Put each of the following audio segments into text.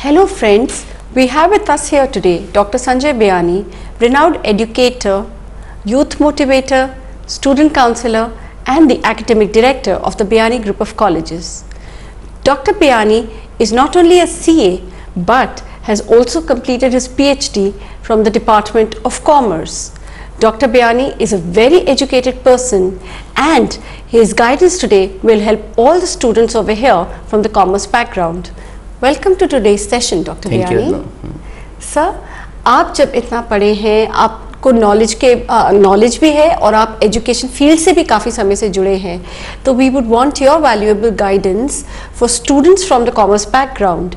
Hello friends, we have with us here today Dr. Sanjay Bayani, renowned educator, youth motivator, student counselor and the academic director of the Bayani Group of Colleges. Dr. Bayani is not only a CA but has also completed his PhD from the Department of Commerce. Dr. Bayani is a very educated person and his guidance today will help all the students over here from the commerce background. Welcome to today's session, Dr. Bayani. Sir, आप जब इतना पढ़े हैं, आपको knowledge भी है और आप एजुकेशन फील्ड से भी काफ़ी समय से जुड़े हैं, तो we would want your valuable guidance for students from the commerce background.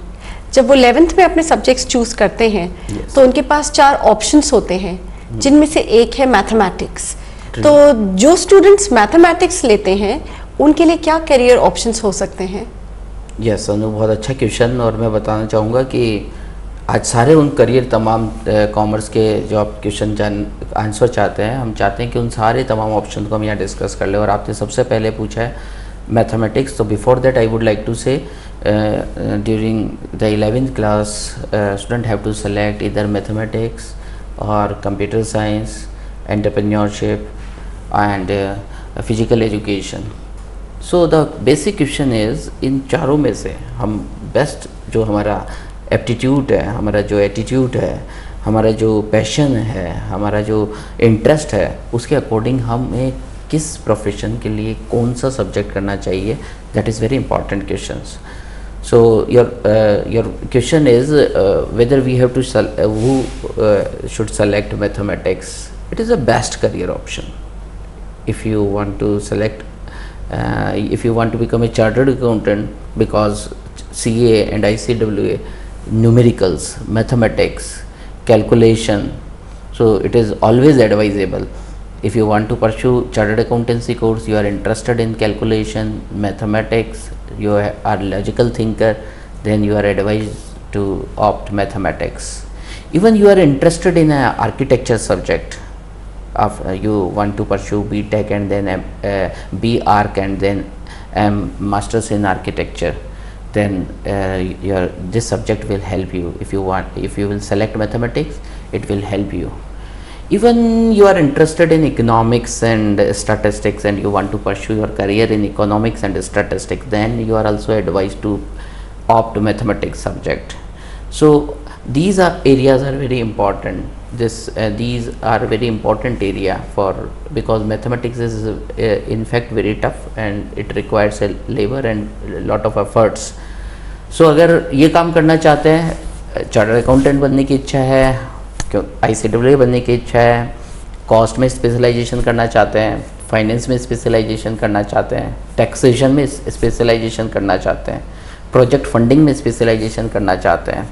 जब वो 11th में अपने सब्जेक्ट्स चूज करते हैं तो उनके पास 4 ऑप्शंस होते हैं, जिनमें से एक है मैथमेटिक्स. तो जो स्टूडेंट्स मैथमेटिक्स लेते हैं उनके लिए क्या करियर ऑप्शंस हो सकते हैं? यस अनु, बहुत अच्छा क्वेश्चन. और मैं बताना चाहूँगा कि आज सारे उन करियर तमाम कॉमर्स के जो आप क्वेश्चन आंसर चाहते हैं, हम चाहते हैं कि उन सारे तमाम ऑप्शन को हम यहाँ डिस्कस कर लें. और आपने सबसे पहले पूछा है मैथमेटिक्स. तो before that I would like to say during the 11th class student have to select इधर मैथमेटिक्स और computer science, entrepreneurship and physical education. So the basic question is, इन चारों में से हम बेस्ट जो हमारा एप्टीट्यूड है, हमारा जो एटीट्यूड है, हमारा जो पैशन है, हमारा जो इंटरेस्ट है, उसके अकॉर्डिंग हमें किस प्रोफेशन के लिए कौन सा सब्जेक्ट करना चाहिए, that is very important questions. So your question is whether we have to who should select mathematics. It is the best career option if you want to select if you want to become a chartered accountant, because CA and ICWA, numericals, mathematics, calculation, so it is always advisable. If you want to pursue chartered accountancy course, you are interested in calculation, mathematics, you are logical thinker, then you are advised to opt mathematics. Even you are interested in an architecture subject, you want to pursue BTech and then B.Arch and then Masters in Architecture, then this subject will help you. If you will select mathematics, it will help you. Even you are interested in economics and statistics and you want to pursue your career in economics and statistics, then you are also advised to opt mathematics subject. So these areas are very important. These are very important area because mathematics is in fact very tough and it requires a labor and lot of efforts. So अगर ये काम करना चाहते हैं, chartered accountant बनने की इच्छा है, ICWA बनने की इच्छा है, कॉस्ट में स्पेशलाइजेशन करना चाहते हैं, फाइनेंस में स्पेशलाइजेशन करना चाहते हैं, टैक्सेशन में स्पेशलाइजेशन करना चाहते हैं, प्रोजेक्ट फंडिंग में स्पेशलाइजेशन करना चाहते हैं,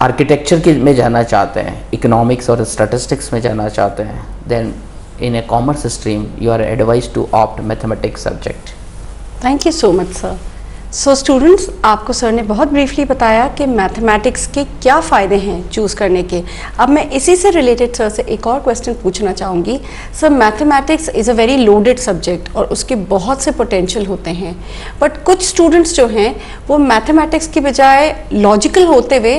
आर्किटेक्चर में जाना चाहते हैं, इकोनॉमिक्स और स्टैटिस्टिक्स में जाना चाहते हैं, then in a commerce stream you are advise to opt mathematics subject. Thank you so much sir. So students, आपको सर ने बहुत ब्रीफली बताया कि मैथमेटिक्स के क्या फ़ायदे हैं चूज़ करने के. अब मैं इसी से रिलेटेड सर से एक और क्वेश्चन पूछना चाहूँगी. Sir, mathematics is a very loaded subject और उसके बहुत से पोटेंशियल होते हैं, बट कुछ स्टूडेंट्स जो हैं वो मैथमेटिक्स की बजाय लॉजिकल होते हुए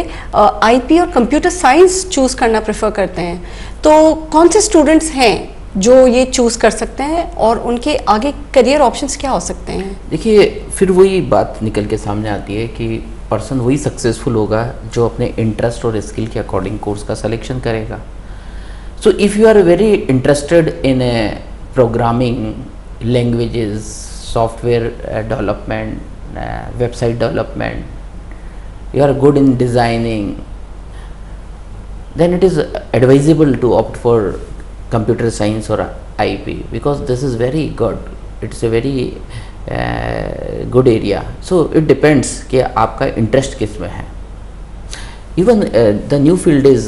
IP और कंप्यूटर साइंस चूज़ करना प्रेफर करते हैं. तो कौन से स्टूडेंट्स हैं जो ये चूज़ कर सकते हैं और उनके आगे करियर ऑप्शंस क्या हो सकते हैं? देखिए, फिर वही बात निकल के सामने आती है कि पर्सन वही सक्सेसफुल होगा जो अपने इंटरेस्ट और स्किल के अकॉर्डिंग कोर्स का सिलेक्शन करेगा. So if you are very interested in programming languages, software development, website development, you are good in designing, then it is advisable to opt for computer science or IP, because this is very good. It's a very good area. So it depends कि आपका interest किस में है. Even the new field is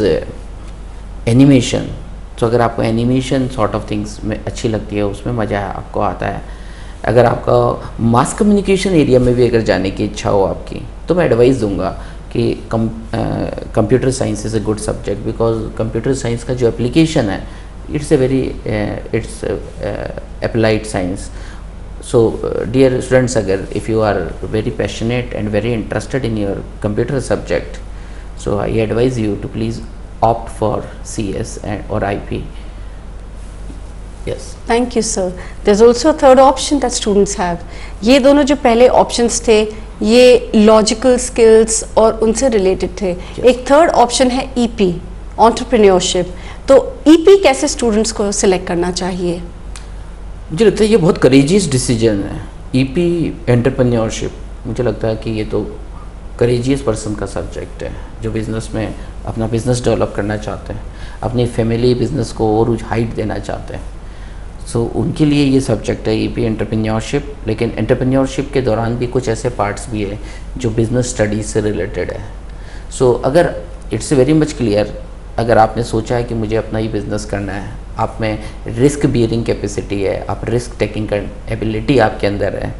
animation. तो अगर आपको animation sort of things में अच्छी लगती है, उसमें मज़ा आपको आता है. अगर आपका मास कम्युनिकेशन एरिया में भी अगर जाने की इच्छा हो आपकी, तो मैं एडवाइस दूंगा कि computer science is a good subject, because computer science का जो एप्लीकेशन है, it's a very it's applied science. So dear students, agar if you are very passionate and very interested in your computer subject, so I advise you to please opt for CS or IP. Yes. Thank you, sir. There's also a third option that students have. ये दोनों जो पहले options थे, ये logical skills और उनसे related थे. एक third option है EP, entrepreneurship. तो EP कैसे students को select करना चाहिए? मुझे लगता है ये बहुत courageous decision है. EP entrepreneurship, मुझे लगता है कि ये तो courageous person का subject है, जो business में अपना business develop करना चाहते हैं, अपनी family business को और हाइट देना चाहते हैं. सो उनके लिए ये सब्जेक्ट है EP एंटरप्रेन्योरशिप. लेकिन एंटरप्रेन्योरशिप के दौरान भी कुछ ऐसे पार्ट्स भी है जो बिज़नेस स्टडीज से रिलेटेड है. सो अगर इट्स वेरी मच क्लियर, अगर आपने सोचा है कि मुझे अपना ही बिज़नेस करना है, आप में रिस्क बियरिंग कैपेसिटी है, आप रिस्क टेकिंग एबिलिटी आपके अंदर है,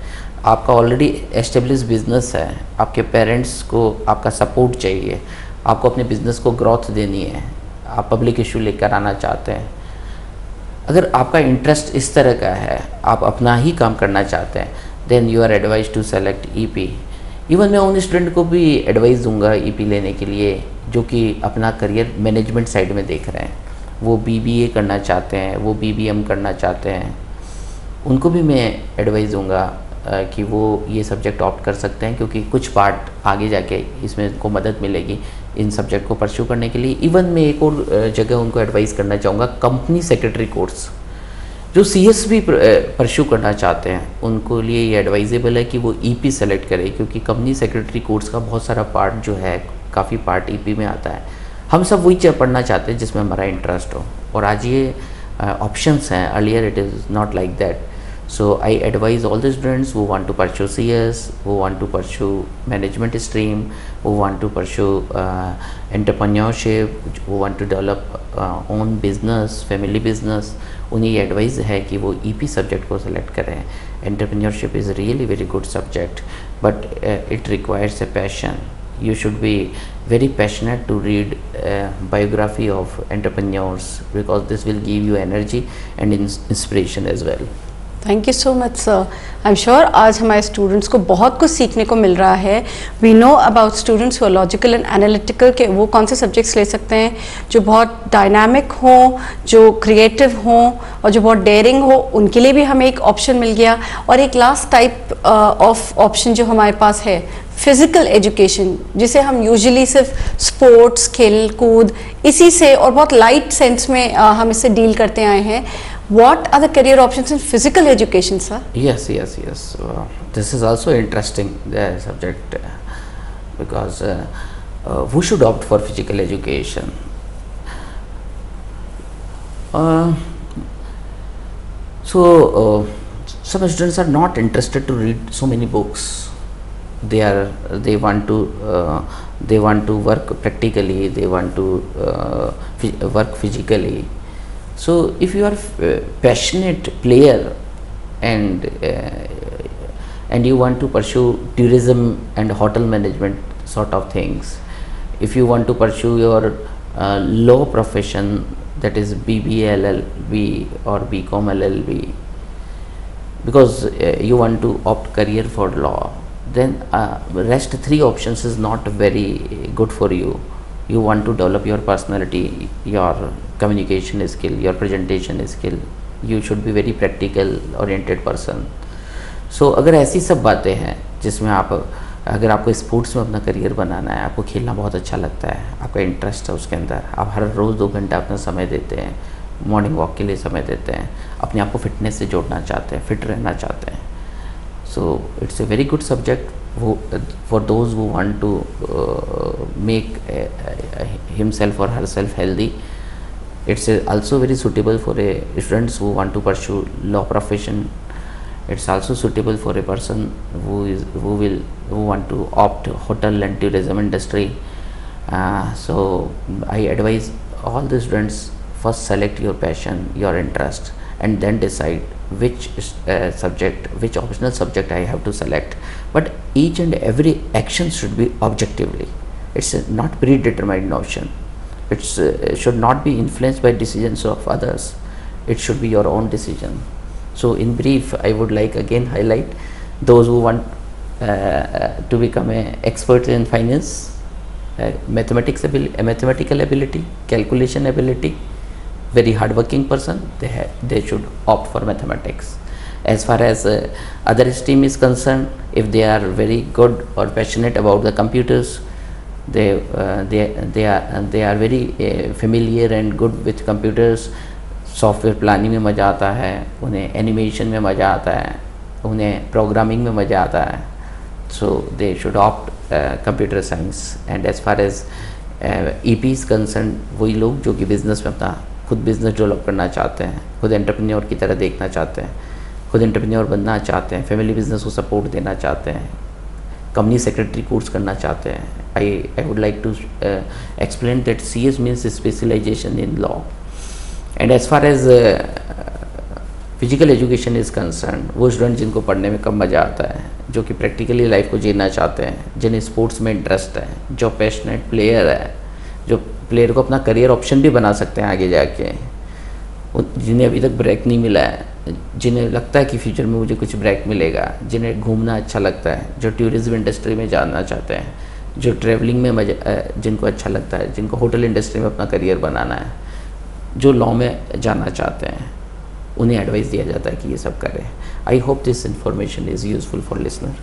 आपका ऑलरेडी एस्टेब्लिश बिज़नेस है, आपके पेरेंट्स को आपका सपोर्ट चाहिए, आपको अपने बिज़नेस को ग्रोथ देनी है, आप पब्लिक इशू लेकर आना चाहते हैं, अगर आपका इंटरेस्ट इस तरह का है, आप अपना ही काम करना चाहते हैं, then you are advise to select EP. Even मैं उन स्टूडेंट को भी एडवाइस दूंगा EP लेने के लिए जो कि अपना करियर मैनेजमेंट साइड में देख रहे हैं, वो BBA करना चाहते हैं, वो BBM करना चाहते हैं, उनको भी मैं एडवाइस दूंगा कि वो ये सब्जेक्ट ऑप्ट कर सकते हैं, क्योंकि कुछ पार्ट आगे जाके इसमें उनको मदद मिलेगी इन सब्जेक्ट को परस्यू करने के लिए. इवन मैं एक और जगह उनको एडवाइस करना चाहूँगा, कंपनी सेक्रेटरी कोर्स जो CS भी परस्यू करना चाहते हैं उनको लिए ये एडवाइजेबल है कि वो EP सेलेक्ट करें, क्योंकि कंपनी सेक्रेटरी कोर्स का बहुत सारा पार्ट जो है, काफ़ी पार्ट EP में आता है. हम सब वही पढ़ना चाहते हैं जिसमें हमारा इंटरेस्ट हो, और आज ये ऑप्शंस हैं. Earlier it is not like that. So I advise all the students who want to pursue CS, who want to pursue management stream, who want to pursue entrepreneurship, who want to develop own business, family business, उन्हें ये advice है कि वो EP subject को select करें. Entrepreneurship is really very good subject, but it requires a passion. You should be very passionate to read biography of entrepreneurs, because this will give you energy and inspiration as well. Thank you so much sir. I am sure आज हमारे students को बहुत कुछ सीखने को मिल रहा है. We know about students who are logical and analytical के वो कौन से सब्जेक्ट्स ले सकते हैं जो बहुत डायनामिक हों, जो क्रिएटिव हों और जो बहुत डेयरिंग हो. उनके लिए भी हमें एक ऑप्शन मिल गया. और एक लास्ट टाइप ऑफ ऑप्शन जो हमारे पास है, फिज़िकल एजुकेशन, जिसे हम यूजुअली सिर्फ स्पोर्ट्स, खेल कूद इसी से और बहुत लाइट सेंस में हम इससे डील करते आए हैं. What are the career options in physical education, sir? Yes. This is also interesting subject, because who should opt for physical education? Some students are not interested to read so many books. They want to work practically. They want to work physically. So if you are a passionate player and you want to pursue tourism and hotel management sort of things, if you want to pursue your law profession, that is BBA LLB or BCom LLB, because you want to opt career for law, then rest 3 options is not very good for you. You want to develop your personality, your communication skill, your presentation skill. You should be very practical oriented person. So अगर ऐसी सब बातें हैं जिसमें अगर आपको sports में अपना करियर बनाना है, आपको खेलना बहुत अच्छा लगता है, आपका इंटरेस्ट है उसके अंदर, आप हर रोज़ 2 घंटा अपना समय देते हैं, मॉर्निंग वॉक के लिए समय देते हैं, अपने आप को फिटनेस से जोड़ना चाहते हैं, फिट रहना चाहते हैं, so it's a very good subject for those who want to make himself or herself healthy. It's also very suitable for a students who want to pursue law profession. It's also suitable for a person who want to opt hotel and tourism industry. So I advise all the students, first select your passion, your interest, and then decide which optional subject I have to select. But each and every action should be objectively. It's not predetermined notion. It should not be influenced by decisions of others. It should be your own decision. So in brief, I would like again highlight those who want to become an expert in finance, mathematical ability, calculation ability, very hardworking person, they should opt for mathematics. As far as other stream is concerned, if they are very good or passionate about the computers, they are very familiar and good with computers. Software planning में मज़ा आता है उन्हें, animation में मज़ा आता है उन्हें, प्रोग्रामिंग में मज़ा आता है. So they should opt computer science. And as far as EP is concern, वही लोग जो कि बिज़नेस में अपना खुद बिज़नेस डेवलप करना चाहते हैं, खुद एंटरप्रेन्योर की तरह देखना चाहते हैं, खुद एंटरप्रेन्योर बनना चाहते हैं, फैमिली बिजनेस को सपोर्ट देना चाहते हैं, कंपनी सेक्रेटरी कोर्स करना चाहते हैं. I would like to explain that CS means specialisation in law. And as far as physical education is concern, वो स्टूडेंट जिनको पढ़ने में कम मज़ा आता है, जो कि प्रैक्टिकली लाइफ को जीना चाहते हैं, जिन्हें स्पोर्ट्स में इंटरेस्ट है, जो पैशनेट प्लेयर है, जो प्लेयर को अपना करियर ऑप्शन भी बना सकते हैं आगे जाके, जिन्हें अभी तक ब्रेक नहीं मिला है, जिन्हें लगता है कि फ्यूचर में मुझे कुछ ब्रेक मिलेगा, जिन्हें घूमना अच्छा लगता है, जो टूरिज्म इंडस्ट्री में जानना चाहते हैं, जो ट्रैवलिंग में जिनको अच्छा लगता है, जिनको होटल इंडस्ट्री में अपना करियर बनाना है, जो लॉ में जाना चाहते हैं, उन्हें एडवाइस दिया जाता है कि ये सब करें. I hope this information is useful for listener.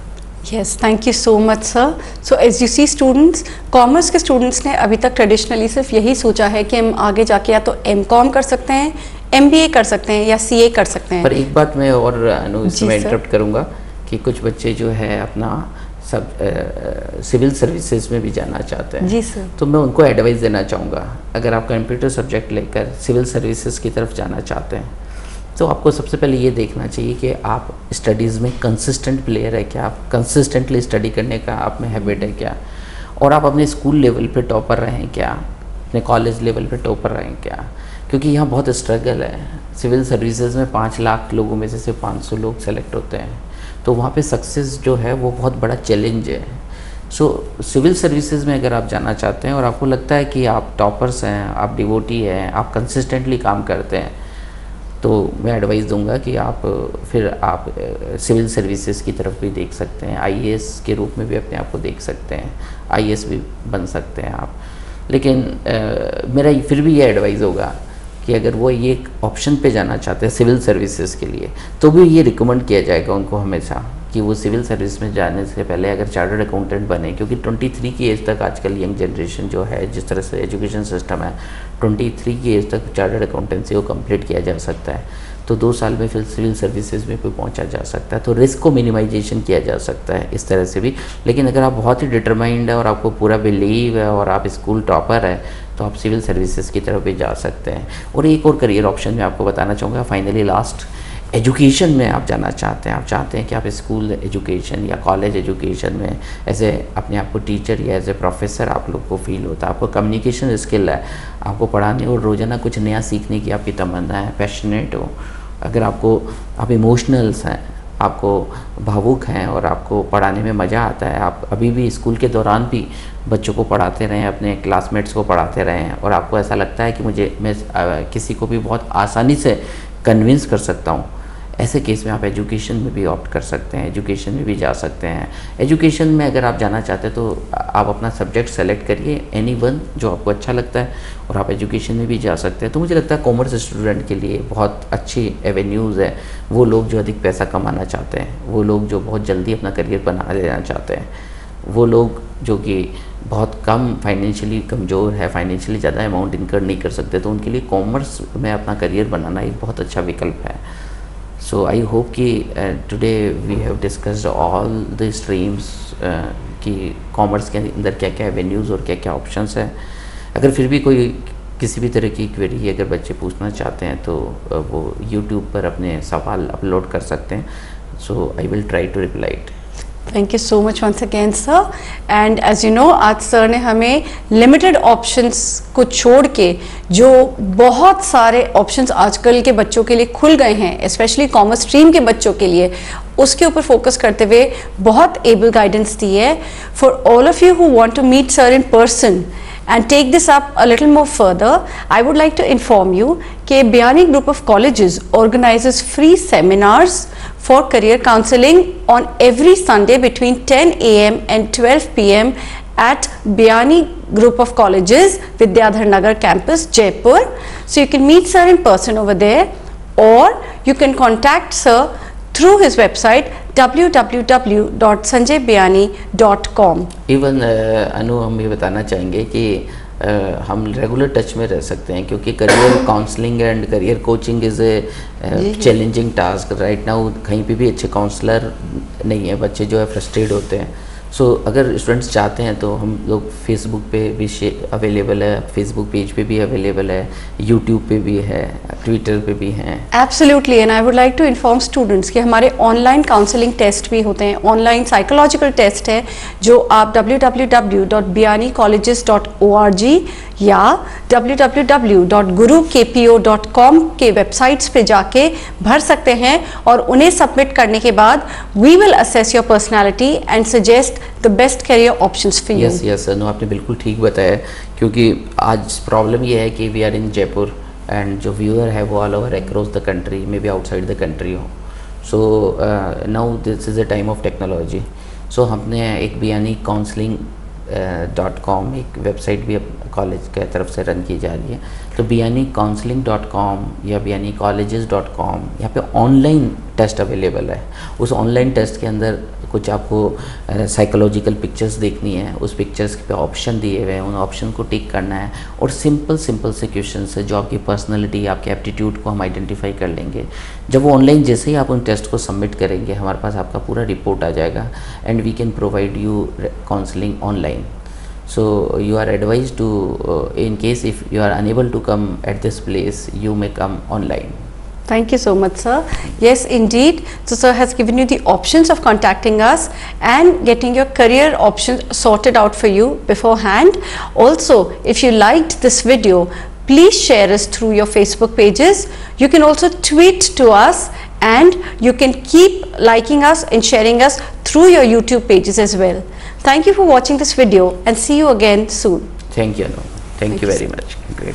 Yes, thank you so much, sir. So as you see students, commerce के स्टूडेंट्स ने अभी तक ट्रेडिशनली सिर्फ यही सोचा है कि हम आगे जाके या तो MCOM कर सकते हैं, MBA कर सकते हैं या CA कर सकते हैं. पर एक बात मैं और इसमें इंटरप्ट करूँगा कि कुछ बच्चे जो है अपना सब सिविल सर्विसेज में भी जाना चाहते हैं. जी सर. तो मैं उनको एडवाइस देना चाहूँगा, अगर आप कंप्यूटर सब्जेक्ट लेकर सिविल सर्विसेज की तरफ जाना चाहते हैं तो आपको सबसे पहले ये देखना चाहिए कि आप स्टडीज़ में कंसिस्टेंट प्लेयर है क्या, आप कंसिस्टेंटली स्टडी करने का आप में हैबिट है क्या, और आप अपने स्कूल लेवल पे टॉपर रहे हैं क्या, अपने कॉलेज लेवल पे टॉपर रहे हैं क्या. क्योंकि यहाँ बहुत स्ट्रगल है. सिविल सर्विसेज में 5 लाख लोगों में से सिर्फ 500 लोग सेलेक्ट होते हैं, तो वहाँ पे सक्सेस जो है वो बहुत बड़ा चैलेंज है. सो सिविल सर्विसेज में अगर आप जाना चाहते हैं और आपको लगता है कि आप टॉपर्स हैं, आप डिवोटी हैं, आप कंसिस्टेंटली काम करते हैं, तो मैं एडवाइस दूंगा कि आप सिविल सर्विसेज की तरफ भी देख सकते हैं. IAS के रूप में भी अपने आप को देख सकते हैं, IAS भी बन सकते हैं आप. लेकिन मेरा फिर भी ये एडवाइस होगा कि अगर वो ये ऑप्शन पे जाना चाहते हैं सिविल सर्विसेज के लिए, तो भी ये रिकमेंड किया जाएगा उनको हमेशा कि वो सिविल सर्विस में जाने से पहले अगर चार्टर्ड अकाउंटेंट बने, क्योंकि 23 की एज तक आजकल यंग जनरेशन जो है, जिस तरह से एजुकेशन सिस्टम है, 23 की एज तक चार्टर्ड अकाउंटेंसी को कंप्लीट किया जा सकता है, तो 2 साल में फिर सिविल सर्विसेज में कोई पहुंचा जा सकता है. तो रिस्क को मिनिमाइजेशन किया जा सकता है इस तरह से भी. लेकिन अगर आप बहुत ही डिटरमाइंड है और आपको पूरा बिलीव है और आप स्कूल टॉपर है, तो आप सिविल सर्विसेज की तरफ भी जा सकते हैं. और एक और करियर ऑप्शन मैं आपको बताना चाहूँगा, फाइनली लास्ट, एजुकेशन में आप जाना चाहते हैं, आप चाहते हैं कि आप स्कूल एजुकेशन या कॉलेज एजुकेशन में ऐसे अपने आप को टीचर या एज ए प्रोफेसर आप लोग को फील होता है, आपको कम्युनिकेशन स्किल है, आपको पढ़ाने और रोज़ाना कुछ नया सीखने की आपकी तमन्ना है, पैशनेट हो, अगर आप इमोशनल्स हैं, आपको भावुक हैं और आपको पढ़ाने में मज़ा आता है, आप अभी भी स्कूल के दौरान भी बच्चों को पढ़ाते रहें, अपने क्लासमेट्स को पढ़ाते रहें, और आपको ऐसा लगता है कि मैं किसी को भी बहुत आसानी से कन्विंस कर सकता हूँ, ऐसे केस में आप एजुकेशन में भी ऑप्ट कर सकते हैं, एजुकेशन में भी जा सकते हैं. एजुकेशन में अगर आप जाना चाहते हैं तो आप अपना सब्जेक्ट सेलेक्ट करिए, एनी वन जो आपको अच्छा लगता है, और आप एजुकेशन में भी जा सकते हैं. तो मुझे लगता है कॉमर्स स्टूडेंट के लिए बहुत अच्छी एवेन्यूज़ है. वो लोग जो अधिक पैसा कमाना चाहते हैं, वो लोग जो बहुत जल्दी अपना करियर बना लेना चाहते हैं, वो लोग जो कि बहुत कम फाइनेंशियली कमज़ोर है, फाइनेंशियली ज़्यादा अमाउंट इनकम नहीं कर सकते, तो उनके लिए कॉमर्स में अपना करियर बनाना एक बहुत अच्छा विकल्प है. So I hope कि today we have discussed all the streams कि कॉमर्स के अंदर क्या क्या एवेन्यूज़ और क्या क्या ऑप्शंस हैं. अगर फिर भी कोई किसी भी तरह की क्वेरी अगर बच्चे पूछना चाहते हैं तो वो YouTube पर अपने सवाल अपलोड कर सकते हैं. So I will try to reply it. Thank you so much once again sir. And as you know, आज सर ने हमें लिमिटेड ऑप्शंस को छोड़ के जो बहुत सारे ऑप्शंस आजकल के बच्चों के लिए खुल गए हैं, स्पेशली कॉमर्स स्ट्रीम के बच्चों के लिए, उसके ऊपर फोकस करते हुए बहुत एबल गाइडेंस दी है. For all of you who want to meet sir in person and take this up a little more further, I would like to inform you that Biyani Group of Colleges organizes free seminars for career counseling on every Sunday between 10 AM and 12 PM at Biyani Group of Colleges, Vidyadhar Nagar campus, Jaipur. So you can meet sir in person over there, or you can contact sir through his website www.sanjaybiyani.com. Even अनु हम ये बताना चाहेंगे कि हम regular touch में रह सकते हैं, क्योंकि career counselling and career coaching is a challenging task right now. कहीं पे भी अच्छे काउंसलर नहीं है, बच्चे जो है फ्रस्ट्रेट होते हैं. सो अगर स्टूडेंट्स चाहते हैं तो हम लोग फेसबुक पे भी अवेलेबल है, फेसबुक पेज पे भी अवेलेबल है, यूट्यूब पे भी है, ट्विटर पे भी हैं. Absolutely. And I would like to inform students कि हमारे ऑनलाइन काउंसलिंग टेस्ट भी होते हैं, ऑनलाइन साइकोलॉजिकल टेस्ट है जो आप www.biyanicolleges.org या www.gurukpo.com के वेबसाइट्स पे जाके भर सकते हैं, और उन्हें सबमिट करने के बाद we will assess your personality and suggest the best career options for you. Yes no, आपने बिल्कुल ठीक बताया, क्योंकि आज प्रॉब्लम ये है कि we are in Jaipur and जो व्यूअर है वो all over across the country, may be outside the country हो. So now this is a time of technology. सो हमने एक बियानी काउंसलिंग .com एक वेबसाइट भी कॉलेज के तरफ से रन की जा रही है. तो biyanicounseling.com या biyanicolleges.com यहाँ पे ऑनलाइन टेस्ट अवेलेबल है. उस ऑनलाइन टेस्ट के अंदर कुछ आपको साइकोलॉजिकल पिक्चर्स देखनी है, उस पिक्चर्स पे ऑप्शन दिए हुए हैं, उन ऑप्शन को टिक करना है, और सिंपल से क्वेश्चन है जो आपकी पर्सनैलिटी, आपके एप्टीट्यूड को हम आइडेंटिफाई कर लेंगे. जब वो ऑनलाइन जैसे ही आप उन टेस्ट को सबमिट करेंगे, हमारे पास आपका पूरा रिपोर्ट आ जाएगा and we can provide you counselling online. So you are advised to in case if you are unable to come at this place, you may come online. Thank you so much, sir. Yes, indeed. So sir has given you the options of contacting us and getting your career options sorted out for you beforehand. Also, if you liked this video, please share us through your Facebook pages. You can also tweet to us, and you can keep liking us and sharing us through your YouTube pages as well. Thank you for watching this video, and see you again soon. Thank you. Thank you very much. Great.